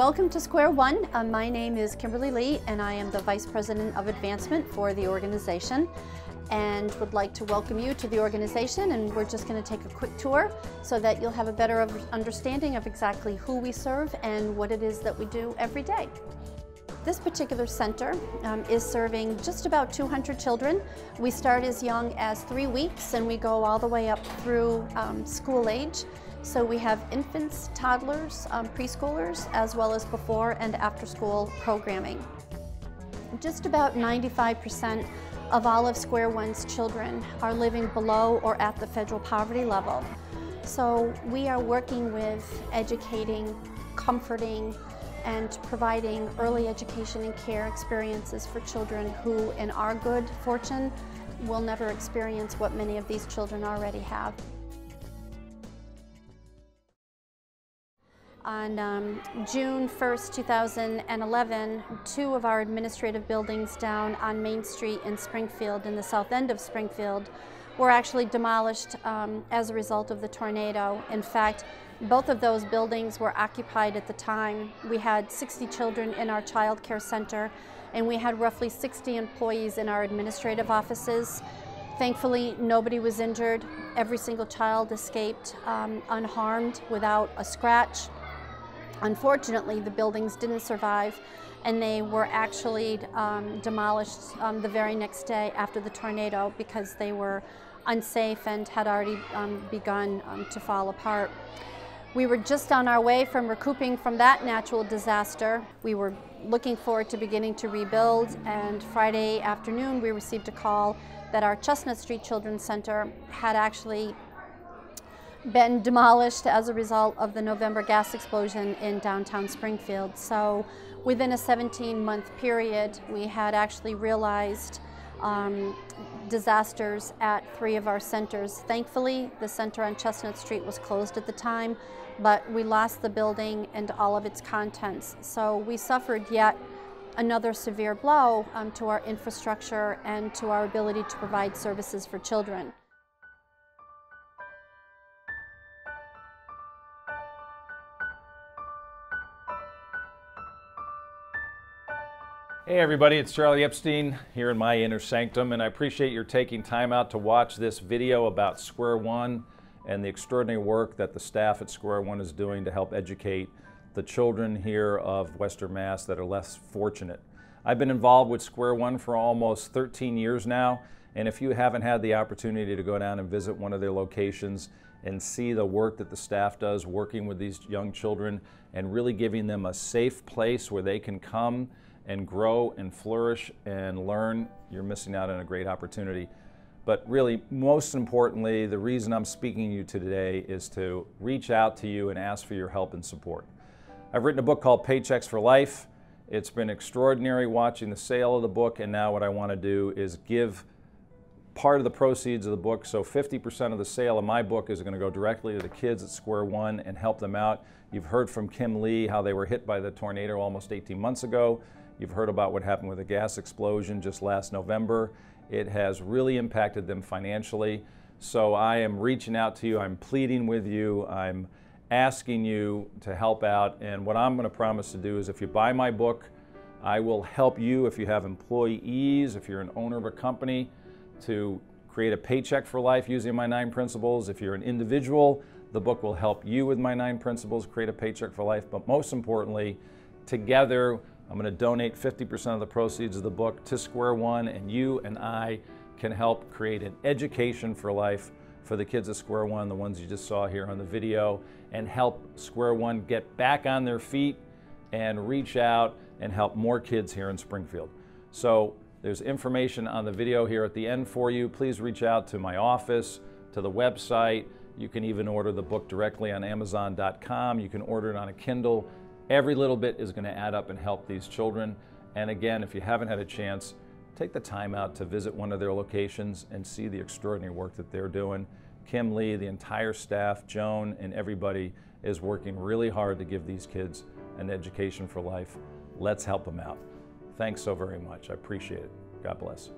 Welcome to Square One. My name is Kimberly Lee and I am the Vice President of Advancement for the organization and would like to welcome you to the organization, and we're just going to take a quick tour so that you'll have a better understanding of exactly who we serve and what it is that we do every day. This particular center is serving just about 200 children. We start as young as 3 weeks and we go all the way up through school age. So we have infants, toddlers, preschoolers, as well as before and after school programming. Just about 95% of all of Square One's children are living below or at the federal poverty level. So we are working with educating, comforting, and providing early education and care experiences for children who, in our good fortune, will never experience what many of these children already have. On June 1st, 2011, 2 of our administrative buildings down on Main Street in Springfield, in the south end of Springfield, were actually demolished as a result of the tornado. In fact, both of those buildings were occupied at the time. We had 60 children in our child care center, and we had roughly 60 employees in our administrative offices. Thankfully, nobody was injured. Every single child escaped unharmed, without a scratch. Unfortunately, the buildings didn't survive, and they were actually demolished the very next day after the tornado because they were unsafe and had already begun to fall apart. We were just on our way from recouping from that natural disaster. We were looking forward to beginning to rebuild, and Friday afternoon we received a call that our Chestnut Street Children's Center had actually been demolished as a result of the November gas explosion in downtown Springfield. So within a 17-month period, we had actually realized disasters at 3 of our centers. Thankfully, the center on Chestnut Street was closed at the time, but we lost the building and all of its contents. So we suffered yet another severe blow to our infrastructure and to our ability to provide services for children. Hey everybody, it's Charlie Epstein here in my inner sanctum, and I appreciate your taking time out to watch this video about Square One and the extraordinary work that the staff at Square One is doing to help educate the children here of Western Mass that are less fortunate. I've been involved with Square One for almost 13 years now, and if you haven't had the opportunity to go down and visit one of their locations and see the work that the staff does working with these young children and really giving them a safe place where they can come and grow and flourish and learn, you're missing out on a great opportunity. But really, most importantly, the reason I'm speaking to you today is to reach out to you and ask for your help and support. I've written a book called Paychecks for Life. It's been extraordinary watching the sale of the book, and now what I want to do is give part of the proceeds of the book. So 50% of the sale of my book is going to go directly to the kids at Square One and help them out. You've heard from Kim Lee how they were hit by the tornado almost 18 months ago. You've heard about what happened with the gas explosion just last November. It has really impacted them financially. So I am reaching out to you, I'm pleading with you, I'm asking you to help out. And what I'm going to promise to do is, if you buy my book, I will help you, if you have employees, if you're an owner of a company, to create a paycheck for life using my 9 principles. If you're an individual, the book will help you with my 9 principles, create a paycheck for life. But most importantly, together, I'm going to donate 50% of the proceeds of the book to Square One, and you and I can help create an education for life for the kids at Square One, the ones you just saw here on the video, and help Square One get back on their feet and reach out and help more kids here in Springfield. So there's information on the video here at the end for you. Please reach out to my office, to the website. You can even order the book directly on Amazon.com. You can order it on a Kindle. Every little bit is going to add up and help these children. And again, if you haven't had a chance, take the time out to visit one of their locations and see the extraordinary work that they're doing. Kim Lee, the entire staff, Joan, and everybody is working really hard to give these kids an education for life. Let's help them out. Thanks so very much. I appreciate it. God bless.